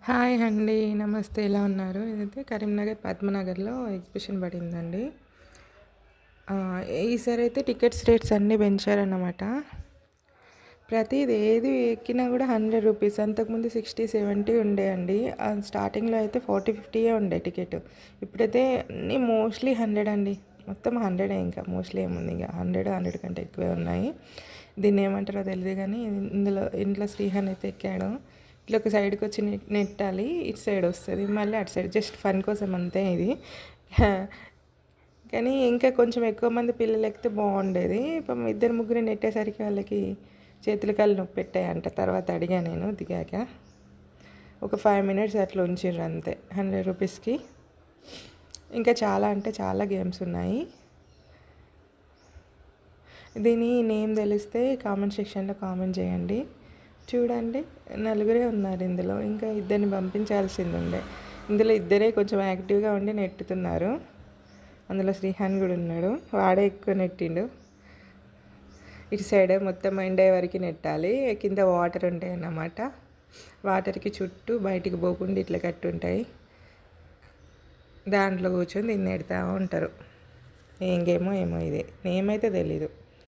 Hi అండి. నమస్తే. ఎలా ఉన్నారు? ఇదైతే కరీంనగర్ పద్మనగర్‌లో ఎగ్జిబిషన్ పడిందండి. ఈసారి అయితే టికెట్స్ రేట్స్ అన్నీ పెంచారన్నమాట. ప్రతిది ఏది ఎక్కినా కూడా రూ. 100. అంతకుముందు 60, 70 ఉండే అండి. స్టార్టింగ్‌లో అయితే 40, 50 ఉండే టికెట్. ఇప్పుడైతే అన్నీ మోస్ట్లీ 100 అండి. మొత్తం 100 ఇంకా మోస్ట్లీ ఏముంది ఇంకా 100, 100 కంటే ఎక్కువే ఉన్నాయి. దీన్ని ఏమంటారో తెలియదు కానీ ఇంట్లో శ్రీహాన్ అయితే ఎక్కాడు. ఇట్లా ఒక సైడ్కి వచ్చి నెట్టాలి, ఇటు సైడ్ వస్తుంది, మళ్ళీ అటు సైడ్ జస్ట్ ఫన్ కోసం అంతే ఇది. కానీ ఇంకా కొంచెం ఎక్కువ మంది పిల్లలు ఎక్కితే బాగుండేది. పాపం ఇద్దరు ముగ్గురు నెట్టేసరికి వాళ్ళకి చేతులు కాళ్ళు నొప్పి పెట్టాయంట. తర్వాత అడిగా నేను దిగాక. ఒక 5 minutes అట్లా ఉంచిర్రు అంతే 100 రూపీస్కి. ఇంకా చాలా అంటే చాలా గేమ్స్ ఉన్నాయి. దీని నేమ్ తెలిస్తే కామెంట్ సెక్షన్లో కామెంట్ చేయండి. చూడండి, నలుగురే ఉన్నారు ఇందులో, ఇంకా ఇద్దరిని పంపించాల్సింది ఉండే. ఇందులో ఇద్దరే కొంచెం యాక్టివ్గా ఉండి నెట్టుతున్నారు. అందులో శ్రీహాన్ కూడా ఉన్నాడు, వాడే ఎక్కువ నెట్టిండు. ఇటు సైడ్ మొత్తం ఎండే వరకు నెట్టాలి. కింద వాటర్ ఉంటాయి అన్నమాట. వాటర్కి చుట్టూ బయటికి పోకుండా ఇట్లా కట్టి ఉంటాయి. దాంట్లో కూర్చొని దీన్ని నెడతా ఉంటారు. ఏం గేమో ఏమో ఇది, నేమైతే తెలీదు.